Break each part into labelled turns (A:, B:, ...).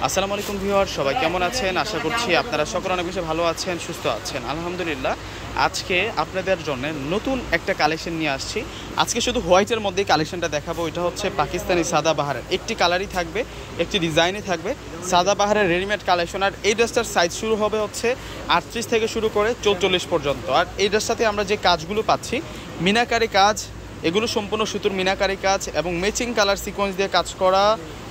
A: আসসালামু আলাইকুম ভিউয়ার, সবাই কেমন আছেন? আশা করছি আপনারা সকলে অনেক বেশি ভালো আছেন, সুস্থ আছেন। আলহামদুলিল্লাহ। আজকে আপনাদের জন্য নতুন একটা কালেকশন নিয়ে আসছি। আজকে শুধু হোয়াইটের মধ্যেই কালেকশনটা দেখাবো। এটা হচ্ছে পাকিস্তানি সাদাবাহারের একটি কালারই থাকবে, একটি ডিজাইনই থাকবে, সাদাবাহারের রেডিমেড কালেকশন। আর এই ড্রেসটার সাইজ শুরু হবে হচ্ছে 38 থেকে শুরু করে 44 পর্যন্ত। আর এই ড্রেসটাতে আমরা যে কাজগুলো পাচ্ছি, মিনাকারি কাজ, এগুলো সম্পূর্ণ সুতোর মিনাকারি কাজ এবং ম্যাচিং কালার সিকোয়েন্স দিয়ে কাজ করা,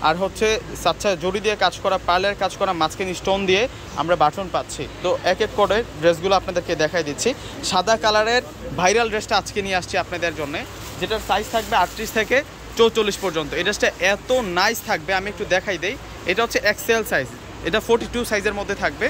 A: আর হচ্ছে সাচ্চা জড়ি দিয়ে কাজ করা, পার্লের কাজ করা, মাঝখানে স্টোন দিয়ে আমরা বাটন পাচ্ছি। তো এক এক করে ড্রেসগুলো আপনাদেরকে দেখাই দিচ্ছি। সাদা কালারের ভাইরাল ড্রেসটা আজকে নিয়ে আসছি আপনাদের জন্য, যেটার সাইজ থাকবে 38 থেকে 44 পর্যন্ত। এই ড্রেসটা এত নাইস থাকবে, আমি একটু দেখাই দেই। এটা হচ্ছে এক্সেল সাইজ, এটা 42 সাইজের মধ্যে থাকবে।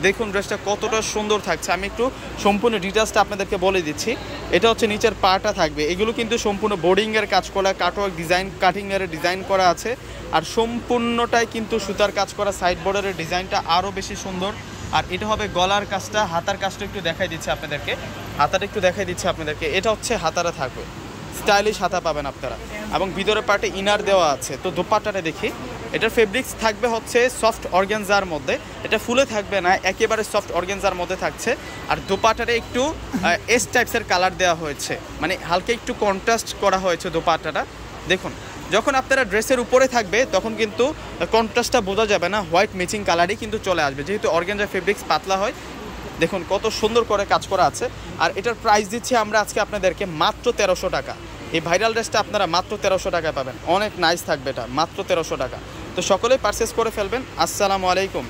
A: দেখুন ড্রেসটা কতটা সুন্দর থাকছে, আমি একটু সম্পূর্ণ ডিটেলসটা আপনাদেরকে বলে দিচ্ছি। এটা হচ্ছে নিচের পাটা থাকবে, এগুলো কিন্তু সম্পূর্ণ বোর্ডিংয়ের কাজ করা, কাটওয়ার্ক ডিজাইন, কাটিংয়ের ডিজাইন করা আছে। আর সম্পূর্ণটাই কিন্তু সুতার কাজ করা, সাইড বর্ডারের ডিজাইনটা আরও বেশি সুন্দর। আর এটা হবে গলার কাজটা, হাতার কাজটা একটু দেখাই দিচ্ছি আপনাদেরকে, হাতাটা একটু দেখাই দিচ্ছি আপনাদেরকে। এটা হচ্ছে হাতারা থাকবে, স্টাইলিশ হাতা পাবেন আপনারা, এবং ভিতরে পার্টে ইনার দেওয়া আছে। তো দোপাট্টাটা দেখি, এটার ফেব্রিক্স থাকবে হচ্ছে সফট অর্গানজার মধ্যে, এটা ফুলে থাকবে না, একেবারে সফট অর্গানজার মধ্যে থাকছে। আর দোপাট্টাটা একটু এস টাইপসের কালার দেওয়া হয়েছে, মানে হালকা একটু কন্ট্রাস্ট করা হয়েছে দোপাট্টাটা। দেখুন যখন আপনারা ড্রেসের উপরে থাকবে তখন কিন্তু কন্ট্রাস্টটা বোঝা যাবে না, হোয়াইট ম্যাচিং কালারই কিন্তু চলে আসবে, যেহেতু অর্গানজার ফেব্রিক্স পাতলা হয়। দেখুন কত সুন্দর করে কাজ করা আছে। আর এটার প্রাইস দিচ্ছি আমরা আজকে আপনাদেরকে মাত্র 1300 টাকা। এই ভাইরাল ড্রেসটা আপনারা মাত্র 1300 টাকায় পাবেন, অনেক নাইস থাকবে এটা, মাত্র 1300 টাকা। তো সকলেই পারচেস করে ফেলবেন। আসসালামু আলাইকুম।